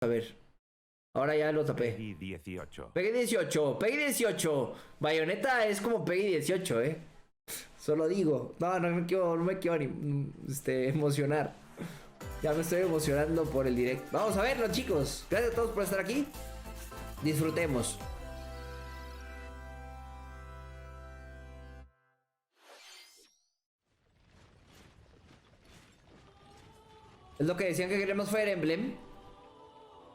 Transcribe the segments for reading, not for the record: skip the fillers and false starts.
A ver. Ahora ya lo tapé. Peggy 18. Peggy 18. Peggy 18. Bayonetta es como Peggy 18, Solo digo. No me quiero emocionar. Ya me estoy emocionando por el directo. Vamos a verlo, chicos. Gracias a todos por estar aquí. Disfrutemos. Es lo que decían que queremos Fire Emblem.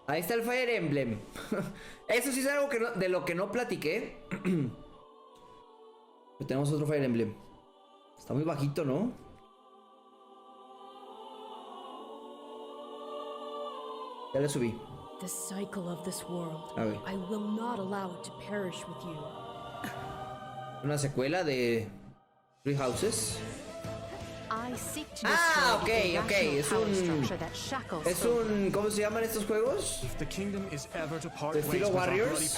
Ahí está el Fire Emblem. Eso sí es algo que de lo que no platiqué. Pero tenemos otro Fire Emblem. Está muy bajito, ¿no? Ya le subí. The cycle of this world. A ver. I will not allow it to perish with you. Una secuela de Three Houses. Ok. Es un... ¿Cómo se llaman estos juegos? ¿De estilo Warriors?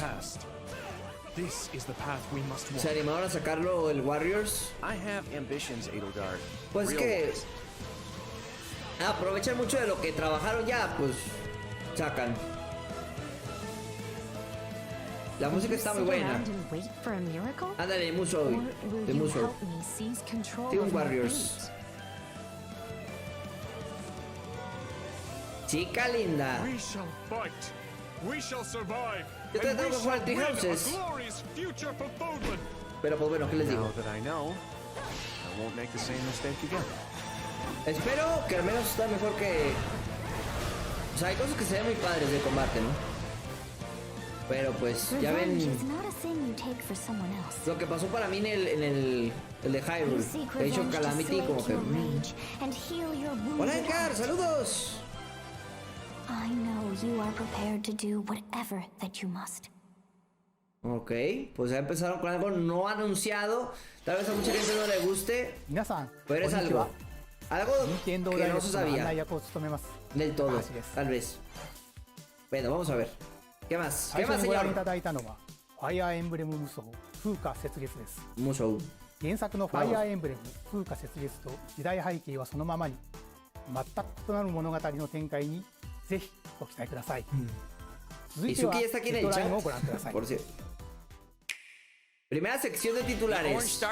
¿Se animaron a sacarlo el Warriors? Pues que... aprovechan mucho de lo que trabajaron ya, pues... sacan. La música está muy buena. Ándale, Musou. De Musou. Team Warriors. Chica linda. Yo te tengo que jugar Three Houses. Pero pues bueno, ¿qué les digo? Espero que al menos está mejor que... O sea, hay cosas que se ven muy padres de combate, ¿no? Pero pues, ya ven lo que pasó para mí en el de Hyrule. De hecho, Calamity como que... Hola Edgar, saludos. Ok, pues ya empezaron con algo no anunciado. Tal vez a mucha gente no le guste, pero es algo que no se sabía del todo, tal vez. Bueno, vamos a ver. ¿Qué más? ¿Qué más, señor? Musou. 原作のファイアーエンブレム風化雪月と時代背景はそのままに全く異なる物語の展開にぜひご期待ください。続いてはヘッドラインをご覧ください。 Primera sección de titulares.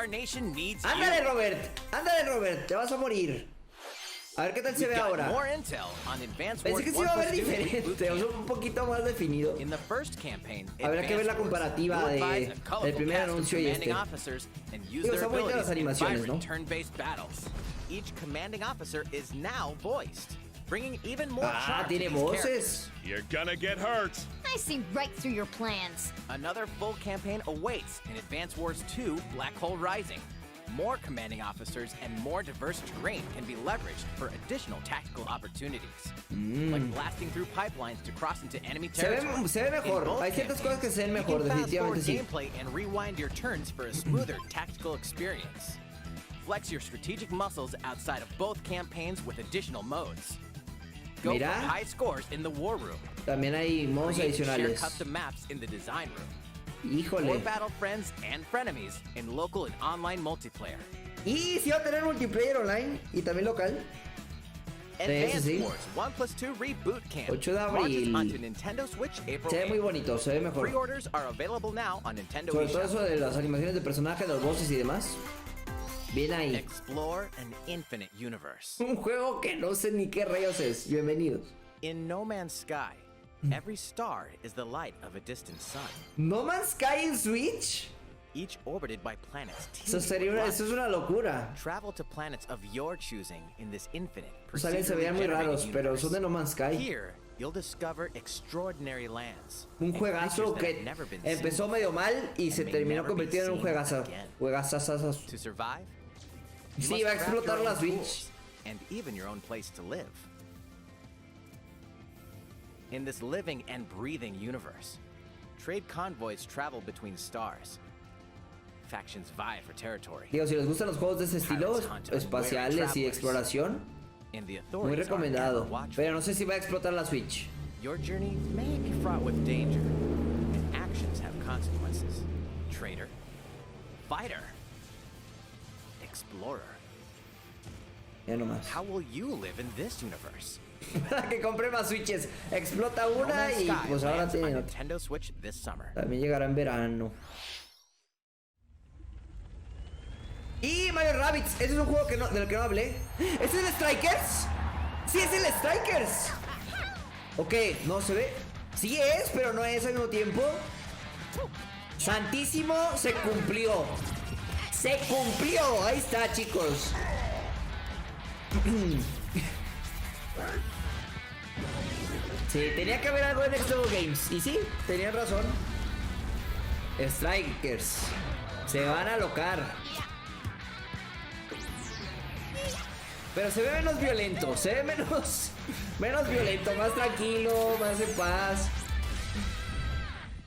Ándale, Robert. Ándale, Robert. Te vas a morir. A ver qué tal se ve ahora. Pensé que se iba a ver diferente, o sea, un poquito más definido. Habrá que ver la comparativa de el primer anuncio y este. Digo, están bonitas las animaciones, ¿no? Ah, tiene voces. You're gonna get hurt. I see right through your plans. Another full campaign awaits in Advance Wars 2 Black Hole Rising. More commanding officers and more diverse terrain can be leveraged for additional tactical opportunities. Like blasting through pipelines to cross into enemy territory. Se ve mejor. Hay ciertas cosas que se ven mejor, definitivamente sí. Gameplay and rewind your turns for a smoother tactical experience. Flex your strategic muscles outside of both campaigns with additional modes. Go for high scores in the war room. También hay modos adicionales. Custom maps in the design room. Híjole. More battle friends and frenemies in local and online multiplayer. Y si va a tener multiplayer online y también local. Advance Wars 1+2 Reboot Camp 8 de abril. Onto Nintendo Switch April. Se ve muy bonito, se ve mejor. Pre-orders are available now on Nintendo Sobre todo eso de las animaciones de personajes, los bosses y demás. Bien ahí. Explore an infinite universe. Un juego que no sé ni qué rayos es. Bienvenidos. In No Man's Sky, every star is the light of a distant sun. ¿No Man's Sky en Switch? Each orbited by planets. Eso es una locura. Travel to planets of your choosing in this infinite. Los aliens se veían muy raros, pero son de No Man's Sky. Here, you'll discover extraordinary lands. Un juegazo que empezó medio mal y se terminó convirtiendo en un juegazo. Juegazazazos. To survive, sí, va a explotar la Switch. And even your own place to live. In this living and breathing universe, trade convoys travel between stars. Factions vie for territory. Digo, si les gustan los juegos de ese estilo, espaciales y exploración, muy recomendado. Pero no sé si va a explotar la Switch. Your journey may be fraught with danger, and actions have consequences. Trader, fighter, explorer. Ya nomás. How will you live in this universe? Para que compre más Switches. Explota una y pues ahora tiene otra. Nintendo Switch this summer. También llegará en verano. Y Mario Rabbids. Ese es un juego del que no hablé. ¿Es el Strikers? Sí, es el Strikers. Ok, no se ve. Sí es, pero no es al mismo tiempo. Santísimo, se cumplió. Se cumplió. Ahí está, chicos. Sí, tenía que haber algo en Next Level Games. Y sí, tenían razón. Strikers. Se van a alocar. Pero se ve menos violento. Se ve menos violento. Más tranquilo, más en paz.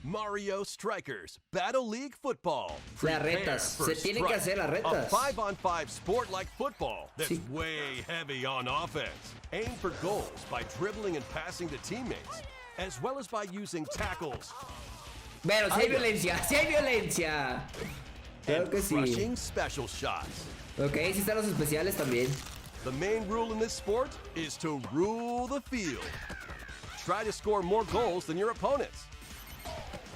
Mario Strikers Battle League Football. Las retas. Se tienen que hacer las retas. A 5-on-5 sport like football that's way heavy on offense. Aim for goals by dribbling and passing to teammates, as well as by using tackles. Pero si hay violencia, si hay violencia. Claro que sí. Crushing special shots. Ok, sí están los especiales también. The main rule in this sport is to rule the field. Try to score more goals than your opponents.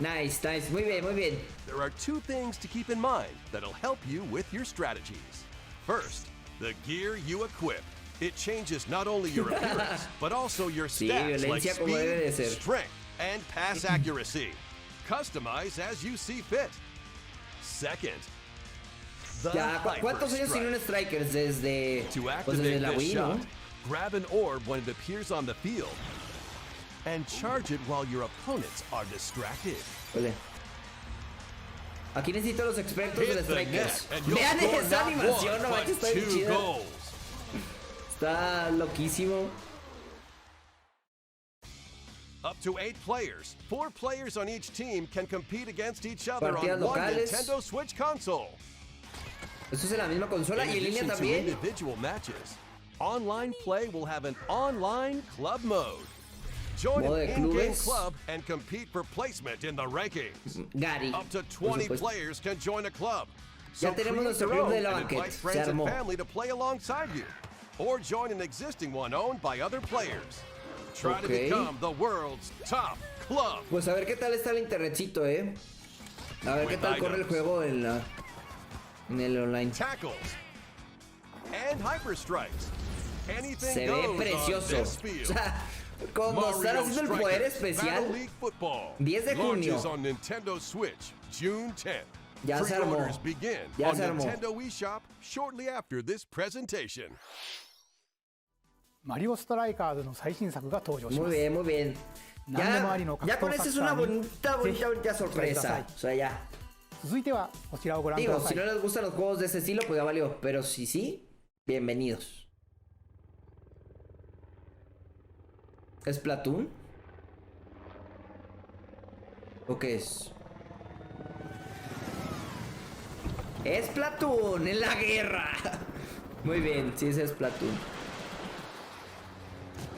Nice, nice. Muy bien, muy bien. There are two things to keep in mind that'll help you with your strategies. First, the gear you equip. It changes not only your appearance, but also your stats like speed, strength, and pass accuracy. Customize as you see fit. Second, ¿cuántos años tiene un Strikers desde, pues desde la Wii, no? Grab an orb when it appears on the field and charge it while your opponents are distracted. Vale. Aquí necesito los expertos del Strikers. Vean esa animación, no manches, está bien chida. Está loquísimo. Up to 8 players. 4 players on each team can compete against each other Partidas on one locales. Nintendo Switch console. Esto es en la misma consola y en línea también. Individual matches, online play will have an online club mode. Join an in-game club and compete for placement in the rankings. Gary, up to 20 players can join a club. So ya tenemos nuestro club de la banqueta. invite friends and family to play alongside you, or join an existing one owned by other players. Try to become the world's top club. Pues a ver qué tal está el internetcito, A ver qué tal corre el juego en el online. Tackles and hyper strikes. Anything Se ve goes precioso. on this field. O sea, cuando están haciendo el poder especial, 10 de junio. On Nintendo Switch, June 10th. Ya se armó. Pre-orders begin on Nintendo eShop shortly after this presentation. マリオストライカーズの最新作が登場します。 Muy bien, muy bien. Ya con eso es una bonita sorpresa. O sea, ya. 続いてはこちらをご覧くだ Digo, さ si い。 no les gustan los juegos de este estilo, pues ya valió. Pero si sí, bienvenidos. ¿Es Splatoon? ¿O qué es? ¡Es Splatoon en la guerra! Muy bien, sí, es Splatoon.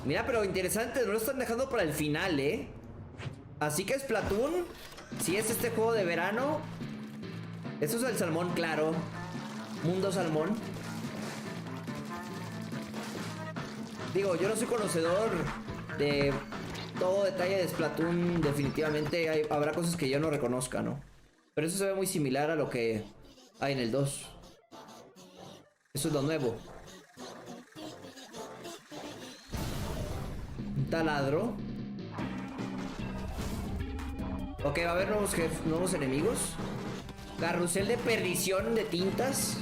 Mira, pero interesante, no lo están dejando para el final, Así que Splatoon, si es este juego de verano. Eso es el salmón, claro. Mundo salmón. Digo, yo no soy conocedor de todo detalle de Splatoon. Definitivamente habrá cosas que yo no reconozca, ¿no? Pero eso se ve muy similar a lo que hay en el 2. Eso es lo nuevo. Un taladro. Ok, va a haber nuevos enemigos. Carrusel de perdición de tintas.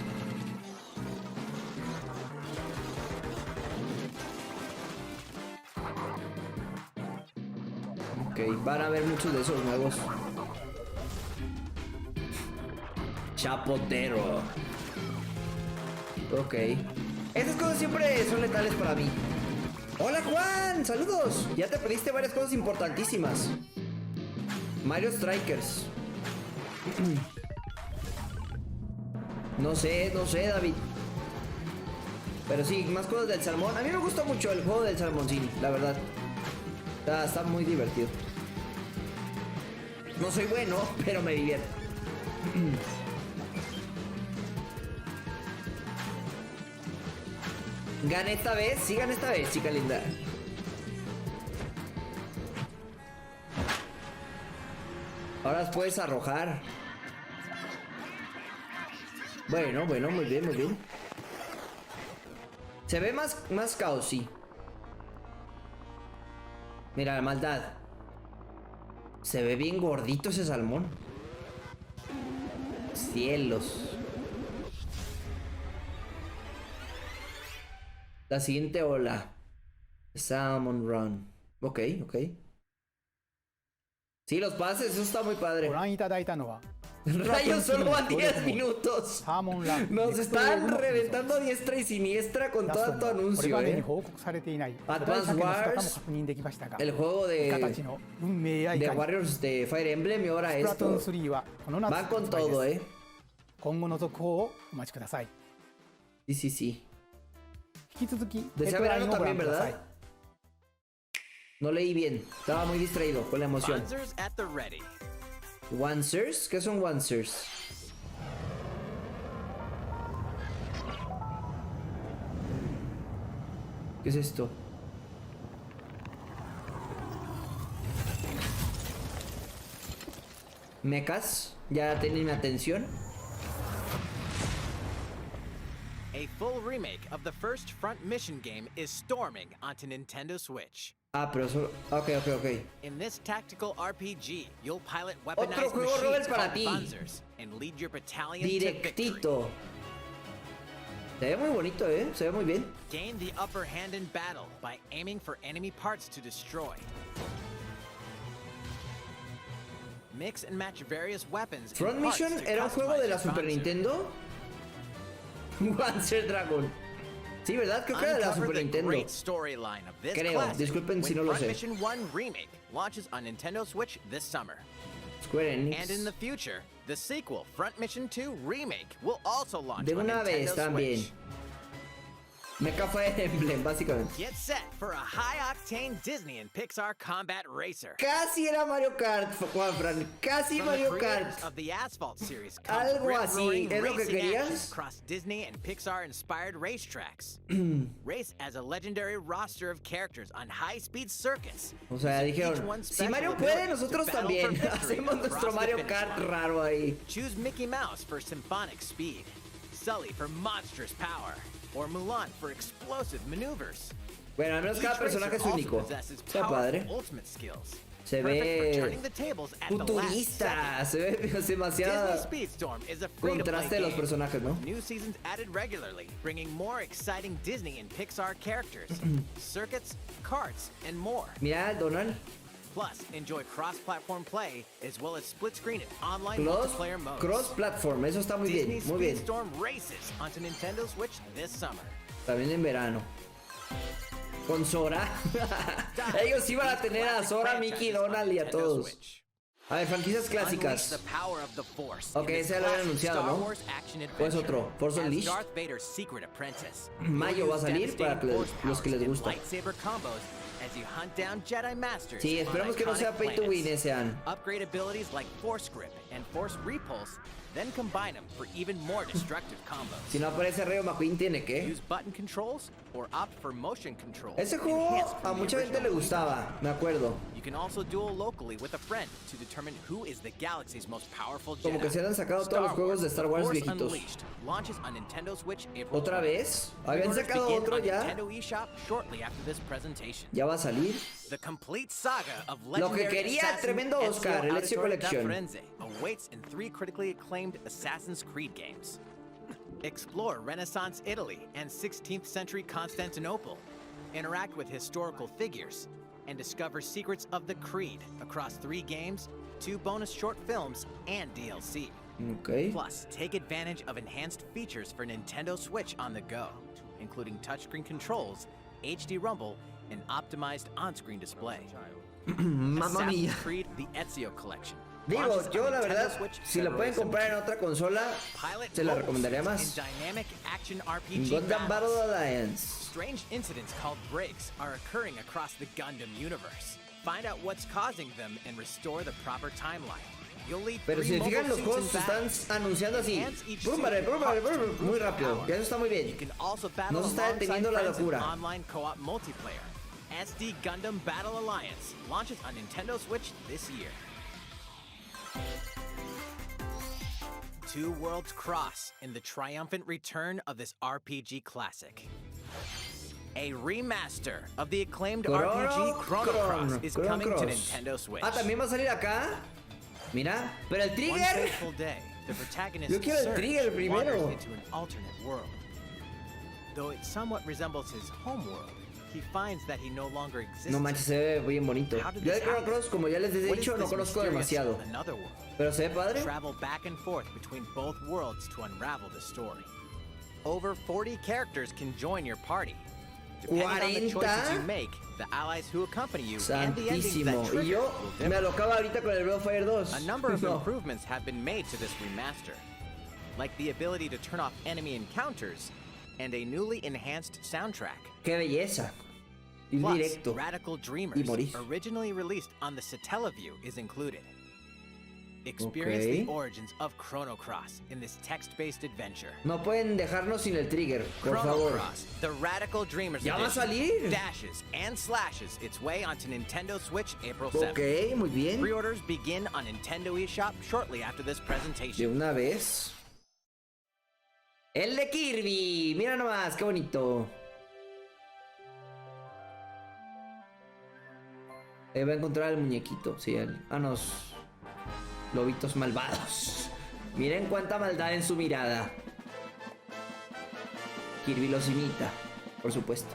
Ok, van a haber muchos de esos nuevos. Chapotero. Ok. Estas cosas siempre son letales para mí. Hola Juan, saludos. Ya te pediste varias cosas importantísimas. Mario Strikers. No sé, David. Pero sí, más cosas del salmón. A mí me gusta mucho el juego del salmoncín, la verdad. Está muy divertido. No soy bueno, pero me divierto. ¿Gané esta vez? Sí, gané esta vez, chica linda. Ahora las puedes arrojar. Bueno, muy bien, muy bien. Se ve más caosy. Mira la maldad. Se ve bien gordito ese salmón. Cielos. La siguiente ola. Salmon Run. Ok. Sí, los pases, eso está muy padre. Rayos, solo van 10 minutos. Nos están reventando a diestra y siniestra con todo tu anuncio, Advance Wars, el juego de Warriors de Fire Emblem, y ahora esto. Van con todo, Sí. Desea verano también, ¿verdad? No leí bien, estaba muy distraído con la emoción. ¿Wansers? ¿Qué son Wansers? ¿Qué es esto? ¿Mechas? ¿Ya tienen mi atención? A full remake of the first Front Mission game is storming onto Nintendo Switch. Ah, pero solo... Ok. In this tactical RPG, you'll pilot weaponized Otro juego, Robert, machines para called ti. Panzers and lead your battalion to victory. Directito. Se ve muy bonito, se ve muy bien. Gain the upper hand in battle by aiming for enemy parts to destroy. Mix and match various weapons. Front Mission era un juego de la Super Nintendo. Wanzer Dragon. Sí, ¿verdad? Creo que era de la Super Nintendo. Creo, disculpen si no lo sé. Front Mission 1 Remake launches on Nintendo Switch this summer. Square Enix. And in the future, the sequel, Front Mission 2 Remake, will also launch de on una Nintendo vez también. Switch. Mecha Fire Emblem, básicamente. Get set for a high-octane Disney and Pixar combat racer. Casi era Mario Kart, Juanfran. Casi From Mario the creators Kart. Of the Asphalt series, Algo así. ¿Es lo que querías? Across Disney and Pixar-inspired racetracks. Race as a legendary roster of characters on high-speed circuits. O sea, dijeron, si Mario puede, nosotros también. Hacemos nuestro Mario Kart raro ahí. Choose Mickey Mouse for symphonic speed, Sully for monstrous power, or Mulan for explosive maneuvers. Bueno, al menos cada personaje es único. Está padre. Se ve futurista, se ve demasiado contraste de los personajes, ¿no? New seasons added regularly, bringing more exciting Disney and Pixar characters, circuits, karts, and more. Mira, Donald. Plus, enjoy cross-platform play as well as split-screen and online multiplayer modes. Cross-platform, eso está muy Disney bien, muy bien. Speedstorm races onto Nintendo Switch this summer. También en verano. Con Sora. Ellos iban a tener a Sora, Mickey, Donald y a todos. A ver, franquicias clásicas. Ok, ese ya lo habían anunciado, ¿no? Pues otro, Force Unleashed. Mayo va a salir para los que les gusta. Sí, esperamos que no sea pay to win ese año. Upgrade abilities like Force Grip and Force Repulse, then combine them for even more destructive combos. Si no aparece Rayo McQueen, tiene que. Use button controls or opt for motion controls. Ese juego a mucha gente le gustaba, me acuerdo. You can also duel locally with a friend to determine who is the galaxy's most powerful Jedi. Como que se han sacado todos los juegos de Star Wars viejitos. Launches on Nintendo Switch April ¿Otra vez? ¿Habían sacado otro ya? Nintendo eShop shortly after this presentation. Ya va a salir. The complete saga of Lo que quería, tremendo Oscar, el Ezio Collection. Awaits in 3 critically acclaimed Assassin's Creed games. Explore Renaissance Italy and 16th century Constantinople. Interact with historical figures and discover secrets of the Creed across 3 games, 2 bonus short films, and DLC. Okay. Plus, take advantage of enhanced features for Nintendo Switch on the go, including touchscreen controls, HD Rumble, and optimized on-screen display. Mamma mia. Assassin's Creed: The Ezio Collection. Digo, yo la verdad, si la pueden comprar en otra consola, se la recomendaría más. Gundam Battle Alliance. Strange incidents called breaks are occurring across the Gundam universe. Find out what's causing them and restore the proper timeline. Pero si se fijan, los juegos se están anunciando así. Muy rápido. Y eso está muy bien. No se está deteniendo la locura. SD Gundam Battle Alliance launches on Nintendo Switch this year. Two worlds cross in the triumphant return of this RPG classic. A remaster of the acclaimed RPG Chrono Cross is coming to Nintendo Switch. Ah, ¿también va a salir acá? Mira, pero el One trigger. fateful day, the protagonist Yo quiero el trigger Serge primero. wanders into an alternate world. Though it somewhat resembles his home world, he finds that he no longer exists. No manches, se ve bien bonito. Yo de Chrono Cross, como ya les he dicho, no conozco demasiado. Pero se ve padre. Travel back and forth between both worlds to unravel the story. Over 40 characters can join your party. Depending on the choices you make, the allies who accompany you and the endings that Santísimo. Y trigger yo will me differ. alocaba ahorita con el Breath of Fire 2. A number of No. improvements have been made to this remaster, like the ability to turn off enemy encounters and a newly enhanced soundtrack. Qué belleza. Ir Plus, directo. Radical Y Dreamers, morir. originally released on the Satellaview, is included. Experience the origins of Chrono Cross in this text-based adventure. No pueden dejarnos sin el trigger, por Chrono favor. Cross, the Radical Dreamers Ya va a edition, salir. dashes and slashes its way onto Nintendo Switch April 7th. Ok, muy bien. Pre-orders begin on Nintendo eShop shortly after this De presentation. una vez. El de Kirby. Mira nomás, qué bonito. Va a encontrar el muñequito. Sí, los lobitos malvados. Miren cuánta maldad en su mirada. Kirby los imita, por supuesto.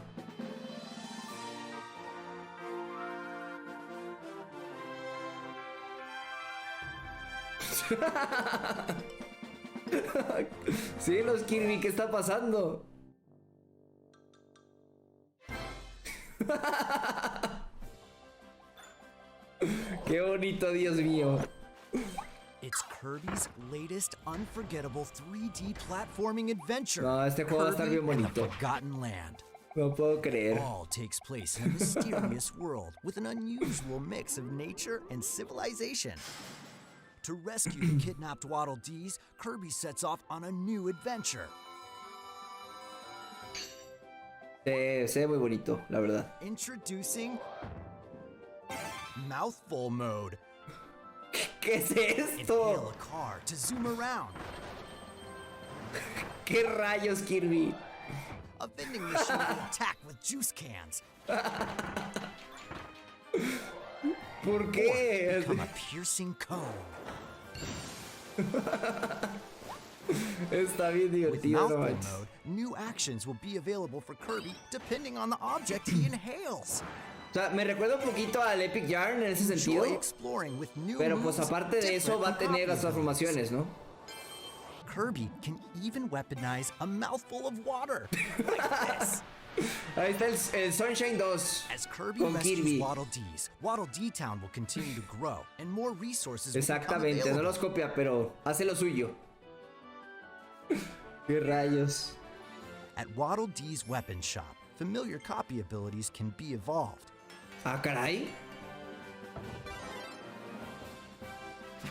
Sí, los Kirby, ¿qué está pasando? Qué bonito, Dios mío. It's Kirby's latest unforgettable 3D platforming adventure. No, este juego va a estar bien Kirby and the bonito. Forgotten Land. No puedo creer. All takes place in a mysterious world with an unusual mix of nature and civilization. To rescue the kidnapped Waddle Dees, Kirby sets off on a new adventure. Se ve muy bonito, la verdad. Introducing Mouthful Mode. ¿Qué es Inhale esto? a car to zoom around. ¿Qué rayos, Kirby? A vending machine will attack with juice cans. ¿Por qué? Become a piercing cone. Está bien With divertido, no Mouthful manches. Mode, new actions will be available for Kirby depending on the object he inhales. O sea, me recuerda un poquito al Epic Yarn en ese sentido. Enjoy exploring with new Pero pues moves aparte de eso va a different from tener las copy transformaciones, ¿no? Kirby can even weaponize a mouthful of water, like this. Ahí está el Sunshine 2 As Kirby con rescues Kirby. Waddle Dees, Waddle Dee Town will continue to grow, and more resources will become Exactamente, no available. los copia, pero hace lo suyo. ¿Qué rayos? At Waddle Dee's weapon shop, familiar copy abilities can be evolved. Ah, caray.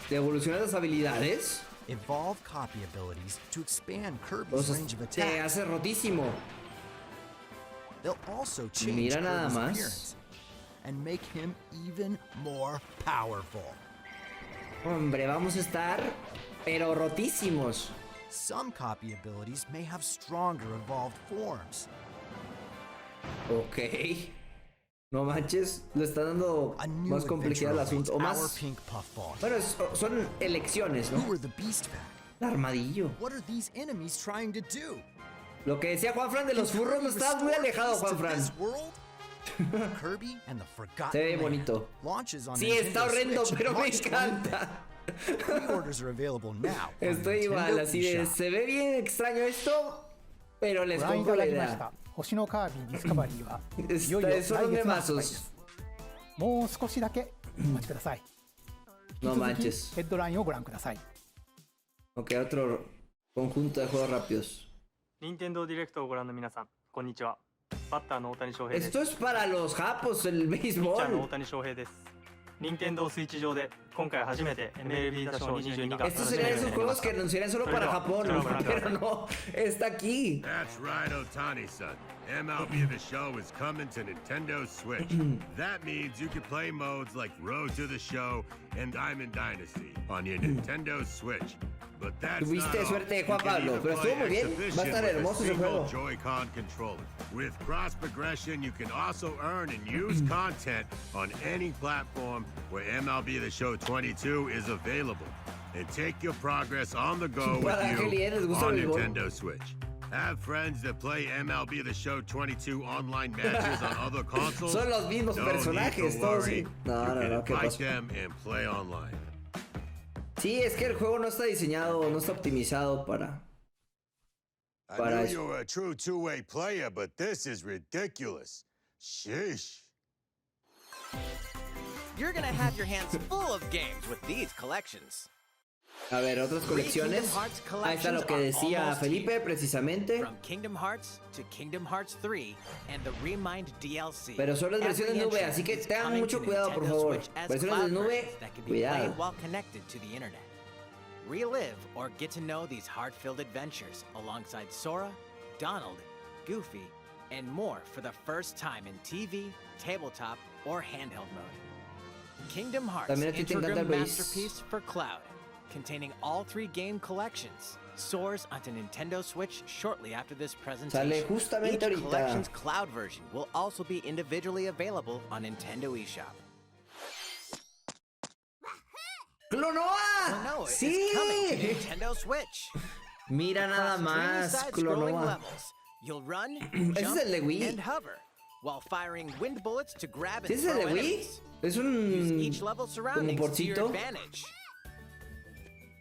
¿Te evolucionan las habilidades? Evolve copy abilities to expand O Kirby's sea, range of te attacks. hace rotísimo. They'll also change Mira nada Kirby's más. appearance and make him even more powerful. Hombre, vamos a estar, pero rotísimos. Some copy abilities may have stronger evolved forms. Ok. No manches, le está dando A new más complejidad al adventure asunto. O awaits our más. pink puffball. Bueno, son elecciones, ¿no? Who are the beast pack? El armadillo. What are these enemies trying to do? Lo que decía Juanfran de los Can furros, no Kirby estabas muy restore alejado, peace to Juanfran. this world? Kirby and the Forgotten Se ve Land bonito. launches on Sí, Nintendo está horrendo, Switch pero me March 25th. encanta. Pre-orders are available now. on Estoy igual, Nintendo así de. eShop. Se ve bien extraño esto, pero les ご覧い compro た la だきまし idea. た星のカービィディスカバリーは Está- いよいよ来 son 月の発売で memazos. す。もう少しだけお待ちください。 No 引き続き manches. ヘッドラインをご覧ください。 Ok, otro conjunto de juegos rápidos. 任天堂ディレクトをご覧の皆さん、こんにちは。バッターの大谷翔平です。 Esto es para los japos, el ピッチャーの大 béisbol. 谷翔平です。任天堂スイッチ上で今回初めて MLB ダショー22が Estos serían esos juegos que anunciarían solo para Japón, pero no, está aquí. That's right, Otani-san. MLB The Show is coming to Nintendo Switch. That means you can play modes like Road to the Show and Diamond Dynasty on your Nintendo Switch. But that's Tuviste not suerte, all. Juan Pablo, pero estuvo muy bien. Va a estar hermoso ese juego. Joy-Con controller. With cross progression, you can also earn and use content on any platform where MLB The Show 22 is available. And take your progress on the go with you on Nintendo Switch. Have friends that play MLB The Show 22 online matches on other consoles. Son los mismos personajes, todos. No, ¿qué pasó? Them and play online. Sí, es que el juego no está diseñado, no está optimizado para I knew you were a true two-way player, but this is ridiculous. Sheesh. You're gonna have your hands full of games with these collections. A ver, otras colecciones. Ahí está lo que decía Felipe, precisamente. From Kingdom Hearts to Kingdom Hearts 3 and the Remind DLC. Pero son las versiones de nube, así que tengan mucho cuidado, por favor. Versiones de nube, cuidado. While connected to the internet. Relive or get to know these heart-filled adventures alongside Sora, Donald, Goofy, and more for the first time in TV, tabletop, or handheld mode. Kingdom Hearts Integral Masterpiece for Cloud, containing all 3 game collections, soars onto Nintendo Switch shortly after this presentation. Sale justamente Each ahorita. collection's cloud version will also be individually available on Nintendo eShop. ¡Clonoa! ¡Sí! Nintendo Switch. Mira nada más, Clonoa. You'll run, ¿Ese es el de jump, Wii? and hover while firing wind bullets to grab and ¿Sí es el throw de Wii? enemies. Es Use un each level como surroundings to your porcito advantage.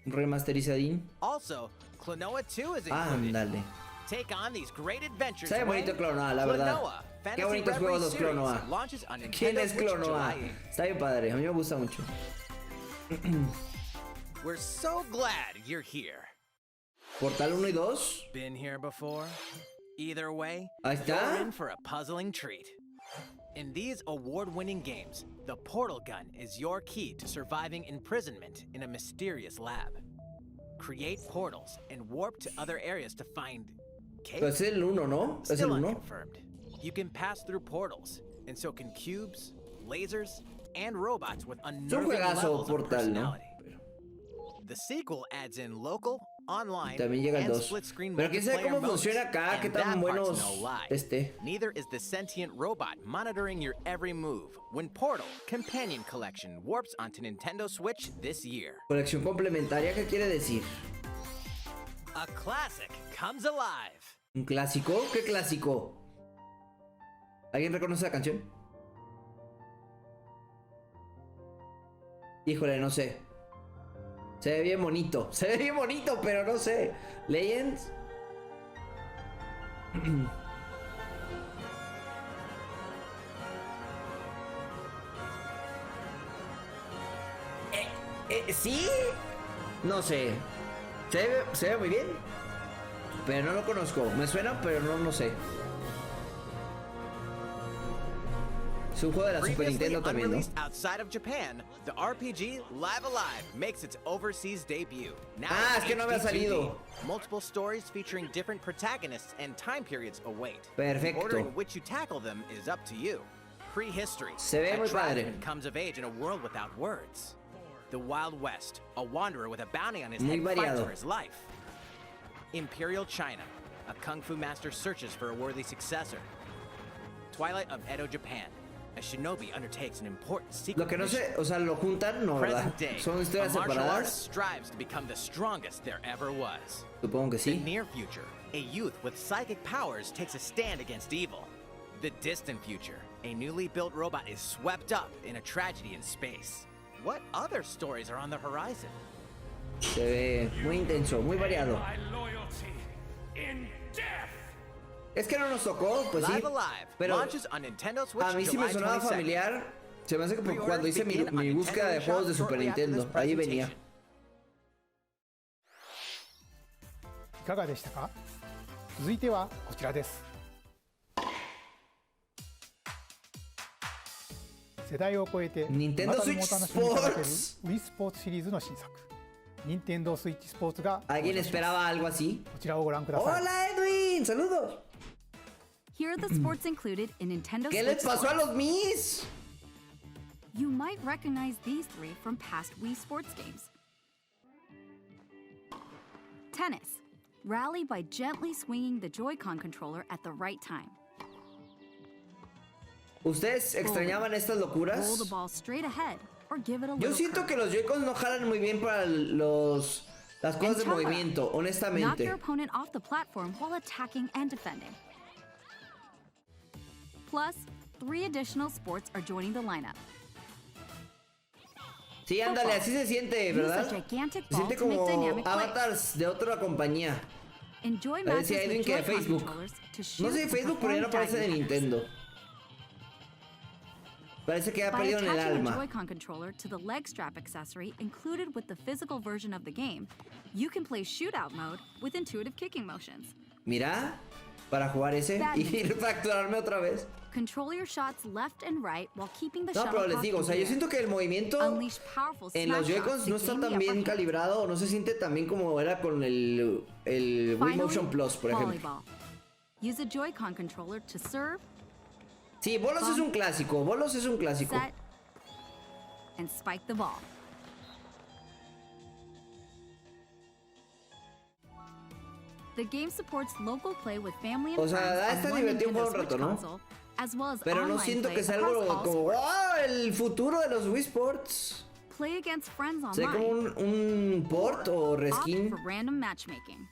remasterizadín. Also, Klonoa 2 is included. Ándale. Take on these great adventures. Sabe bonito Clonoa, la verdad. Qué bonitos juegos los Clonoa. ¿Quién es Clonoa? Está bien padre, a mí me gusta mucho. We're so glad you're here. Portal 1 y 2. Been here before? Either way, Ahí está. you're in for a puzzling treat. In these award-winning games, the portal gun is your key to surviving imprisonment in a mysterious lab. Create portals and warp to other areas to find Pero es el 1, ¿no? Es el Still 1. unconfirmed. You can pass through portals, and so can cubes, lasers, and robots with Es un unnerving juegazo levels of Portal, ¿no? personality. The sequel adds in local, online, También llega el and 2. split-screen Pero quién sabe multiplayer cómo modes, funciona acá, and qué that tan part's buenos no lie. esté. Neither is the sentient robot monitoring your every move when Portal Companion Collection warps onto Nintendo Switch this year. Colección complementaria, ¿qué quiere decir? A classic comes alive. ¿Un clásico? ¿Qué clásico? ¿Alguien reconoce la canción? Híjole, no sé. Se ve bien bonito. Se ve bien bonito, pero no sé. ¿Legends? ¿Sí? No sé. Se ve muy bien. Pero no lo conozco. Me suena, pero no sé. Es un juego de la Super Nintendo también, ¿no? Outside of Japan, the RPG Live Alive makes its overseas debut. Now Es que no había salido. Multiple stories featuring different protagonists and time periods await. Perfecto. The order in which you tackle them is up to you. Prehistory. Se ve muy padre. tribesman comes of age in a world without words. The Wild West. A wanderer with a bounty on his Muy head fights variado. for his life. Imperial China. A kung fu master searches for a worthy successor. Twilight of Edo, Japan. A shinobi undertakes an important secret Lo que no mission. sé, o sea, lo juntan, no, ¿verdad? Present day, Son historias a martial separadas. artist strives to become the strongest there ever was. Supongo que The sí. near future, a youth with psychic powers takes a stand against evil. The distant future, a newly built robot is swept up in a tragedy in space. What other stories are on the horizon? Se ve muy intenso, muy variado. Es que no nos tocó, pues sí. Live Alive Pero launches on Nintendo Switch a mí sí me July sonaba 22nd. familiar. Se me hace que cuando hice mi Pre-orders begin on búsqueda de Nintendo juegos de eShop Super shortly after Nintendo. this Ahí venía. presentation. いかがでしたか？続いてはこちらです。世代を超えて Nintendo またでもお Switch 楽しみいただける Sports. Wii スポーツシリーズの新作任天堂スイッチスポーツが ¿Alguien esperaba algo así? こちらをご覧ください。 Hola Edwin, saludos. Here are the sports included in Nintendo ¿Qué Switch les pasó a Sports. los Mis? You might recognize these three from past Wii sports games. Tennis. Rally by gently swinging the Joy-Con controller at the right time. ¿Ustedes extrañaban estas Roll the locuras? ball straight ahead or give it a Yo little siento curve. que los Joy-Cons no jalan muy bien para las cosas de And Chara. movimiento, Knock your honestamente. opponent off the platform while attacking and defending. Plus, 3 additional sports are joining the lineup. Sí, ándale, así se siente, Use a ¿verdad? gigantic Se siente ball to make como dynamic plays. avatars de otra compañía. Enjoy A ver matches si Edwin with que de Joy-Con Facebook. controllers to No shoot sé de and Facebook, pero ya no perform aparece de diving attacks. Nintendo. Parece que ha By perdido en el attaching a alma. Joy-Con controller to the leg strap accessory included with the physical version of the game, you can play shootout mode with intuitive kicking motions. Mira, para jugar ese y Badminton. fracturarme otra vez. Control your shots left and right while keeping the No, pero les shuttlecock digo, o sea, in yo the siento air. que el movimiento Unleash powerful en los smash shots Joy-Cons to no está gain the tan bien upper hand. calibrado, o no se siente tan bien como era con el Wii Finally, Motion Plus, por ejemplo. volleyball. Use a Joy-Con controller to serve, Sí, Bolos es un clásico, Bolos es un clásico. set, and spike the ball. The game supports local play with family and O sea, friends está on one divertido Nintendo jugar un Switch rato, ¿no? console, as well as Pero no online siento play que sea across algo all como, sports. ¡wow! El futuro de los Wii Sports. Play against friends O sea, como online. un port o Opt reskin. for random matchmaking.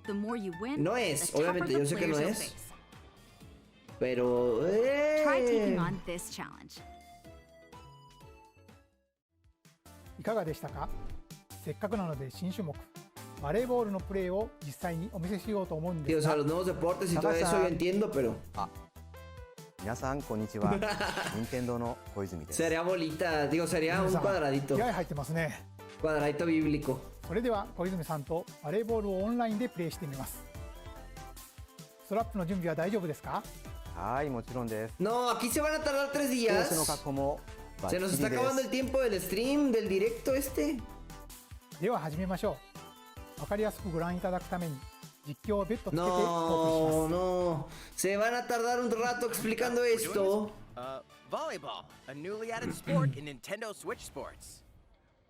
The more you win, No es, the tougher obviamente, the yo sé que no players you'll es. face. Pero... Try taking on this challenge. いかがでしたか？せっかくなので新種目バレーボールのプレーを実際にお見せしようと思うんで Sí, o す sea, が los nuevos deportes y todo eso yo entiendo, pero 皆さんこんにちは任天堂の小泉です sería bolita, digo, sería un 皆さん cuadradito, 気合入ってますね。 cuadradito bíblico. それでは小泉さんとバレーボールをオンラインでプレーしてみます。ストラップの準備は大丈夫ですか？はいもちろんです No, aquí se van a tardar 3コースの días. 格好もバッチ Se リ nos で está acabando el す tiempo del stream, del directo este. では始めましょう。わかりやすくご覧いただくために実況を別途つけてお送りし No, ます。 no. Se van a tardar un rato explicando esto. Volleyball, a newly added sport in Nintendo Switch Sports.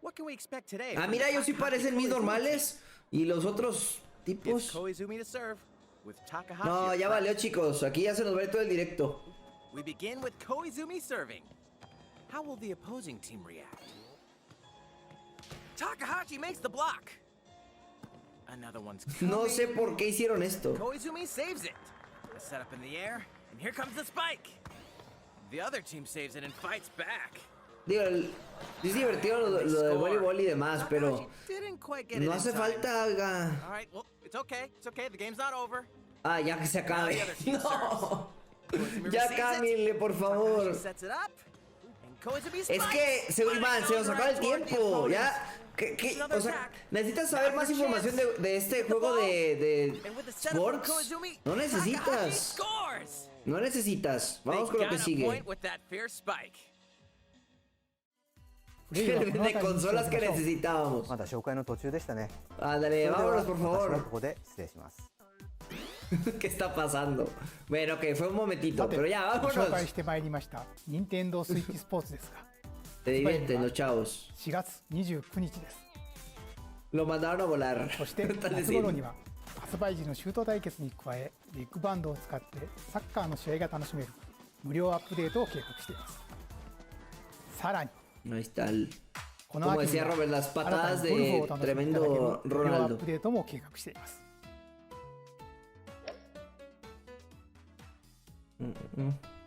What can we expect today? Ah, from mira, the ellos sí Takahashi parecen mis Koizumi normales. Y los otros team? It's tipos. Koizumi to serve with Takahashi. No, at ya first. valió, chicos. Aquí ya se nos va a ir todo el directo. We begin with Koizumi serving. How will the opposing team react? Takahashi makes the block. Another one's coming. No sé por qué hicieron esto. Koizumi saves it. A setup in the air, and here comes the spike. The other team saves it and fights back. Digo, es divertido lo del voleibol y demás, pero Takahashi didn't quite get it no in hace time. falta, oiga. All right, well, it's okay. It's okay. The game's not over. Ah, ya que se Now acabe. the other team No. Koizumi Ya receives it. cámbienle, por favor. Takahashi sets it up, and Koizumi Es spikes, que, but it Iván, se goes nos acaba el right toward the tiempo. opponent. Ya. O sea, necesitas saber más información de este juego de And with the setup from sports. Koizumi, No Takahashi necesitas. scores. No necesitas. Vamos They con lo que got a sigue. point with that fierce spike. プレーはこの辺り De にしてお consolas き que ましょう。 necesitábamos. まだ紹介の途中でしたね Ándale, それでは vámonos, por 私は favor. ここで失礼します ¿Qué está pasando? Bueno, que fue un momentito, さて、 pero ya, ご紹介 vámonos. してまいりました任天堂スイッチスポーツですが Te divierten los chavos. 4月29日です。 Lo mandaron a volar. そして Tal 夏 vez 頃 sí. には発売時のシュート対決に加えビッグバンドを使ってサッカーの試合が楽しめる無料アップデートを計画しています。さらに Ahí está el... この Como 秋に decía は Robert, las 新た patadas にゴルフをお de 楽しみいただける tremendo 無料アッ Ronaldo. プデートも計画しています。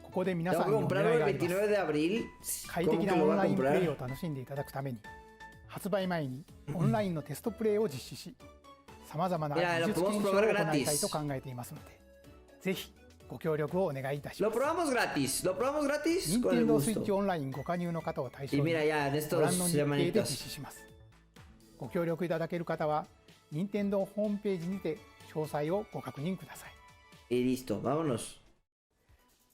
ここで皆 Tengo さ que んにお願 comprarlo い el があります。 29 de abril. 快 ¿Cómo 適 que な lo オ voy ン a ラインプレイ comprar? を楽しんでいただくために発売前にオンラインのテストプレイを実施しさまざまな Mira, 技 lo 術 podemos 検証を probar 行いたい gratis. と考えていますのでぜひご協力をお願いいたし Lo ます。 probamos gratis. Lo probamos gratis 任 con el 天堂スイッチ gusto. オンラインご加入の方を対象 Y に mira, ya, en ご覧の estos 日程で実 semanitas. 施します。ご協力いただける方は任天堂ホームページにて詳細をご確認ください。 Y listo, vámonos.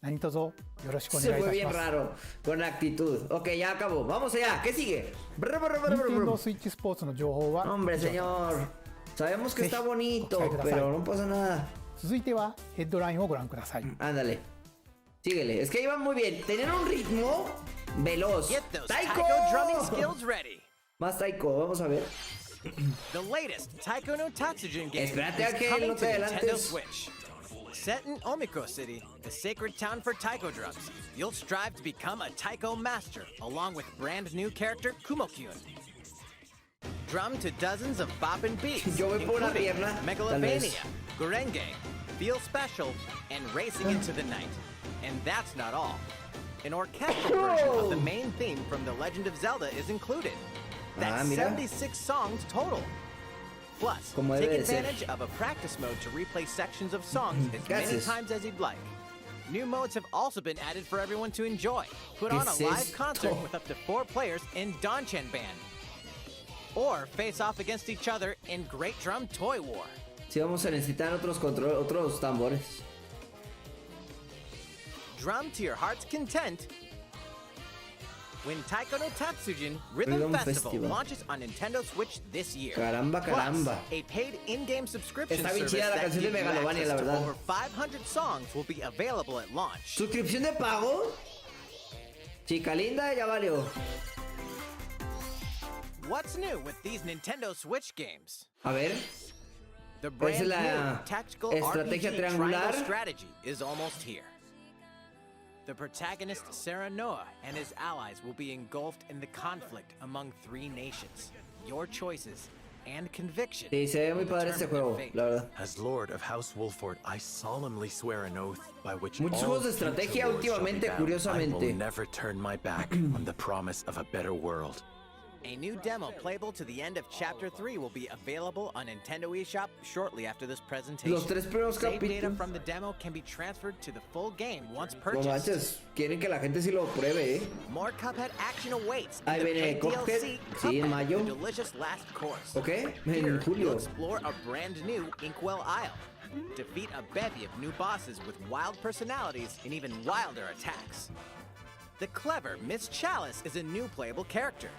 Se fue bien raro, con actitud. Ok, ya acabó. Vamos allá, ¿qué sigue? Hombre, señor. Sabemos que está bonito, pero no pasa nada. Ándale. Síguele. Es que iban muy bien. Tenían un ritmo veloz. ¡Taiko! Más Taiko, vamos a ver. The latest Taiko no Tatsujin game Espérate a is que coming no to te Nintendo adelantes. Switch. Set in Omiko City, the sacred town for taiko drums, you'll strive to become a taiko master, along with brand new character Kumo-kyun. Drum to dozens of boppin' beats, Yo voy por una including pierna, tal Megalovania, vez. Gurenge, Feel Special, and Racing into the Night. And that's not all. An orchestral version of the main theme from The Legend of Zelda is included. That's mira. 76 songs total. Plus, Como take debe de ser. advantage of a practice mode to replay sections of songs as many Gracias. times as you'd like. New modes have also been added for everyone to enjoy. Put ¿Qué on a es live esto? concert with up to 4 players in Danchan Band. Or face off against each other in Great Drum Toy War. Sí, vamos a necesitar otros tambores. Drum to your heart's content. When Taiko no Tatsujin Rhythm Rhythm Festival Festival. launches on Nintendo Switch this year. Caramba, caramba. Plus, a paid in-game subscription Está bien service chida la that canción de gives you Megalovania, access la to verdad. over 500 songs will be available at launch. ¿Suscripción de pago? Chica linda, ya valió. What's new with these Nintendo Switch games? A ver. The brand la new tactical estrategia RPG triangular. triangle strategy is almost here. The protagonist Sarah Noah and his allies will be engulfed in the conflict among 3 nations. Your choices and conviction. Sí, se ve muy padre este juego, la verdad. As Lord of House Wolford, I solemnly swear an oath by which Muchos all juegos de future estrategia lords shall be últimamente, bound. I curiosamente. will never turn my back on the promise of a better world. A new demo playable to the end of Chapter 3 will be available on Nintendo eShop shortly after this presentation. Los 3 primeros Save data capítulos. from the demo can be transferred to the full game once No purchased. manches, quieren que la gente sí lo pruebe, ¿eh? More Cuphead action awaits in Ahí the viene paid Cuphead, DLC, sí, en Cuphead, mayo. The Delicious Last Course. ¿Ok? Here, En julio. you'll explore a brand new Inkwell Isle. Defeat a bevy of new bosses with wild personalities and even wilder attacks. The clever Miss Chalice is a new playable character.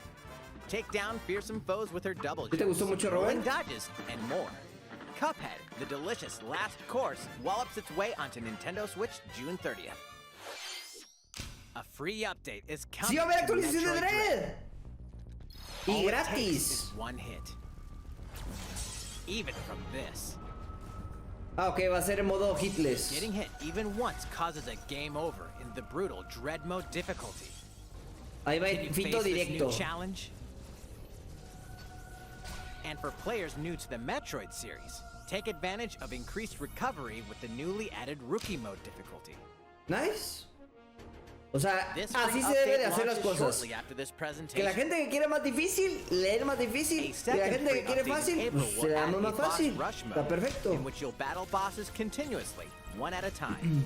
Take down fearsome foes with her double ¿Te gustó mucho, rolling Robert? dodges, and more. Cuphead, The Delicious Last Course, wallops its way onto Nintendo Switch June 30th. A free update is coming ¡Sí va a haber to actualización de Metroid Dread! Y All it gratis. takes is one hit. Even from this. Ah, ok, va a ser en modo hitless. Getting hit even once causes a game over in the brutal Dread Mode difficulty. Ahí va Can el you fito face this directo. new challenge? And for players new to the Metroid series, take advantage of increased recovery with the newly added Rookie Mode difficulty. Nice. O sea, This así free se debe de update hacer las launches cosas. shortly after this Que presentation. la gente que quiere más difícil, leer más difícil. A Y la second gente free que quiere update in fácil, April pues se will le add da a más boss fácil. rush Está mode, perfecto. in which you'll battle bosses continuously, one at a time.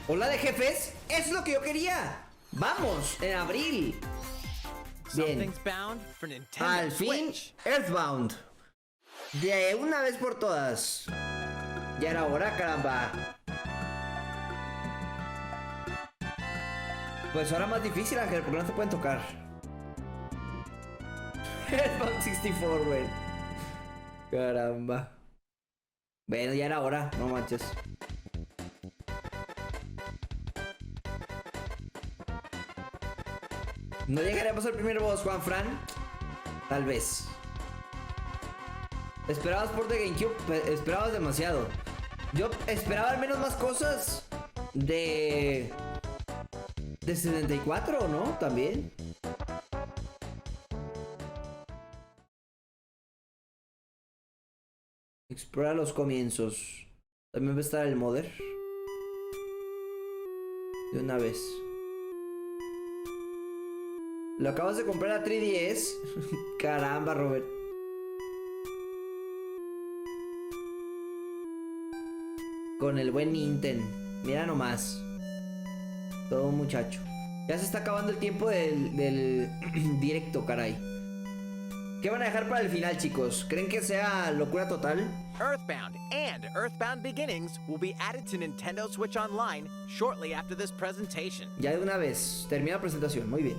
Hola de jefes, es lo que yo quería. Vamos, en abril. Bien. Something's bound for Nintendo Al fin, Switch. Earthbound. De una vez por todas. Ya era hora, caramba. Pues ahora más difícil, Ángel, porque no se pueden tocar. Earthbound 64, güey. Caramba. Bueno, ya era hora, no manches. ¿No llegaremos al primer boss, Juan Fran? Tal vez. Esperabas por The GameCube, esperabas demasiado. Yo esperaba al menos más cosas de 64, ¿no? También. Explora los comienzos. También va a estar el modder. De una vez. ¿Lo acabas de comprar a 3DS? Caramba, Robert. Con el buen Nintendo. Mira nomás. Todo un muchacho. Ya se está acabando el tiempo del directo, caray. ¿Qué van a dejar para el final, chicos? ¿Creen que sea locura total? Earthbound and Earthbound Beginnings will be added to Nintendo Switch Online shortly after this presentation. Ya de una vez. Termina la presentación. Muy bien.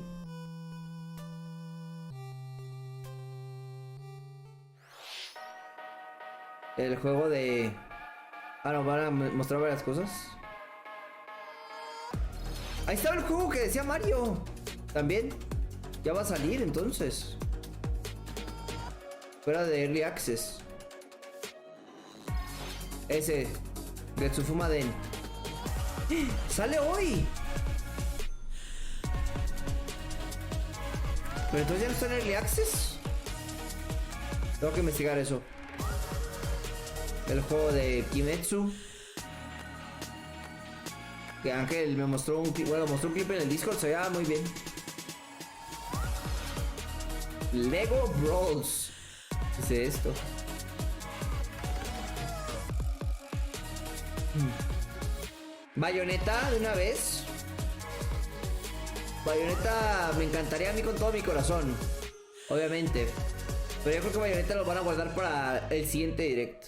El juego de... Ah, no, van a mostrar varias cosas. Ahí estaba el juego que decía Mario. También. Ya va a salir entonces. Fuera de Early Access. Ese. Getsufuma Den. ¡Sale hoy! Pero entonces ya no está en Early Access. Tengo que investigar eso. El juego de Kimetsu. Que Ángel me mostró un clip. Bueno, mostró un clip en el Discord. Se veía muy bien. Lego Bros. ¿Qué es esto? Bayonetta de una vez. Bayonetta me encantaría a mí con todo mi corazón. Obviamente. Pero yo creo que Bayonetta lo van a guardar para el siguiente directo.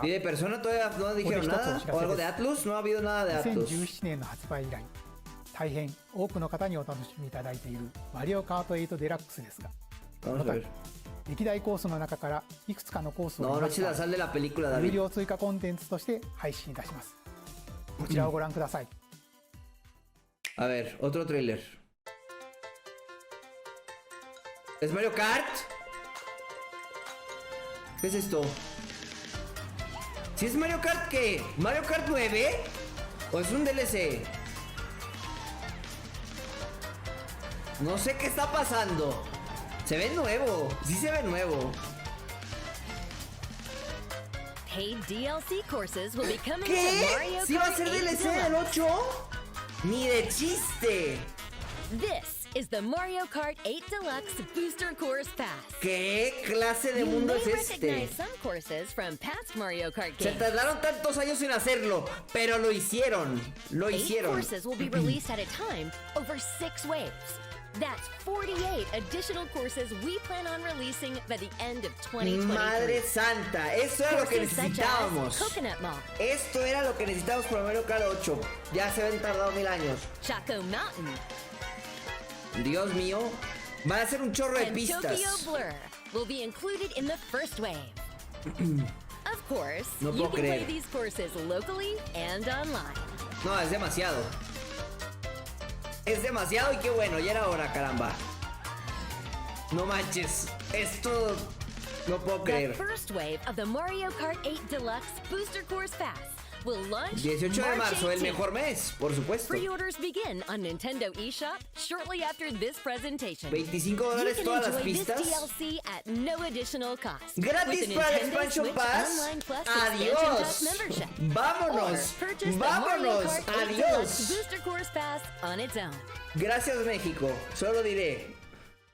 ¿Y de Persona todavía no dijeron nada? ¿O algo de Atlus? No ha habido nada de Atlus. 2017年の発売以来、大変多くの方にお楽しみいただいているマリオカート8デラックスですが、この度歴代コースの中からいくつかのコースを有料追加コンテンツとして配信いたします。こちらをご覧ください。A ver, otro trailer. ¿Es Mario Kart? ¿Qué es esto? ¿Si es Mario Kart qué? ¿Mario Kart 9? ¿O es un DLC? No sé qué está pasando. Se ve nuevo. Sí se ve nuevo. Paid DLC courses will be coming ¿Qué? to Mario Kart ¿Sí va a ser DLC del 8? Ni de chiste. This is the Mario Kart 8 Deluxe Booster Course Pass. ¿Qué clase de mundo es este? Some courses from past Mario Kart Se games. tardaron tantos años en hacerlo, pero lo hicieron. Lo 8 hicieron. courses will be released at a time over 6 waves. That's 48 additional courses we plan on releasing by the end of 2023. Madre santa, esto era lo que necesitábamos. Coconut Mall, Esto era lo que necesitábamos para Mario Kart 8. Ya se ven tardado 1000 años. Chaco Mountain, Dios mío, van a ser un chorro de and Tokyo pistas. Blur will be included in the first wave. Of course, No you puedo can play creer. these courses locally and online. No, es demasiado. Es demasiado y qué bueno, ya era hora, caramba. No manches, esto no puedo The creer. first wave of the Mario Kart 8 Deluxe Booster Course Pass will launch 18 de March marzo, el 18th. mejor mes, por supuesto. Pre-orders begin on Nintendo eShop shortly after this presentation. $25 You can todas las enjoy pistas. this DLC at no additional cost. Gratis with the para el Nintendo Expansion Switch Pass. Online Plus Expansion Adiós. Pass membership. Vámonos. Or purchase the Mario Vámonos. Kart 8 Adiós. Deluxe Booster Course Pass on its own. Gracias, México. Solo diré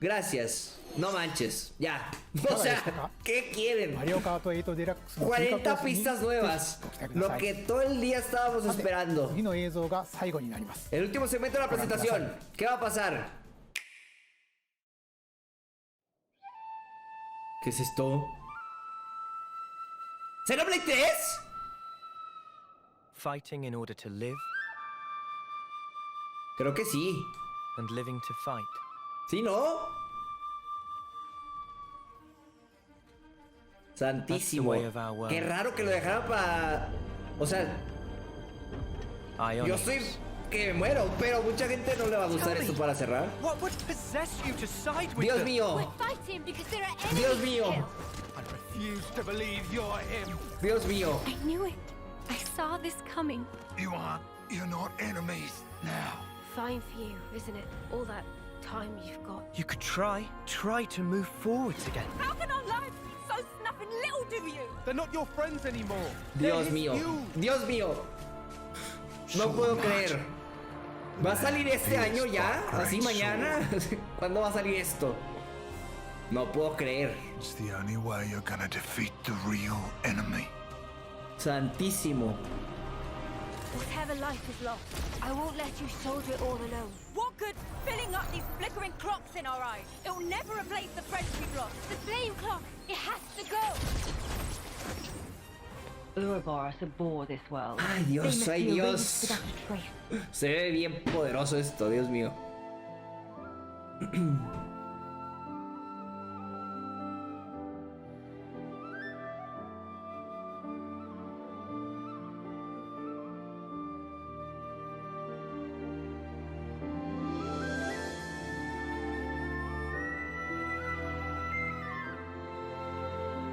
gracias. No manches. Ya. O sea, ¿qué quieren? マリオカート8デラックスの追加コースに 40 pistas nuevas. ご期待くだ Lo さい。 que todo el día estábamos さて esperando. 次の映像が最後になります。 El último segmento de la presentación. ¿Qué va a pasar? ¿Qué es esto? ¿Xenoblade 3? Fighting in order to live Creo que sí. and living to fight. ¿Sí, no? Santísimo. Qué raro que lo dejaran para... O sea, yo estoy que me muero, pero mucha gente no le va a gustar esto para cerrar. What would possess you to side with Dios them? mío. Fight him because there are enemies. Dios mío. I refuse to believe you're him. Dios mío. I knew it. I saw this coming. You're not enemies now. Fine for you, isn't it? All that time you've got. You could try to move forwards again. How can our lives be so snuffing little to you? They're not your friends anymore. Dios mío. Dios mío. No puedo creer. ¿Va a salir este año ya? ¿Así mañana? ¿Cuándo va a salir esto? No puedo creer. It's the only way you're gonna defeat the real enemy. Santísimo. Whatever life is lost, I won't let you soldier it all alone. What good filling up these flickering clocks in our eyes? It'll never replace the friends we've lost. The flame clock, it has to go. Ouroboros abhor this world. Ay, Dios, ay, Dios. Se ve bien poderoso esto, Dios mío.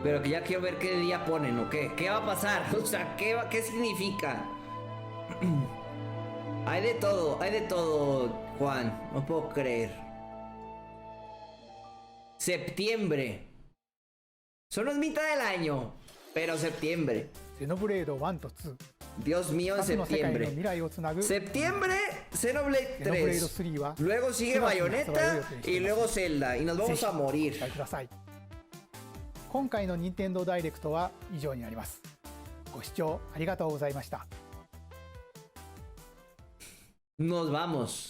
Pero que ya quiero ver qué día ponen o qué. ¿Qué va a pasar? O sea, ¿qué significa? Hay de todo, Juan. No puedo creer. Septiembre. Solo es mitad del año, pero septiembre. Dios mío, en septiembre. Septiembre, Xenoblade 3. Luego sigue Bayonetta y luego Zelda. Y nos vamos a morir. 今回の任天堂ダイレクトは以上になります。ご視聴ありがとうございました。Nos vamos.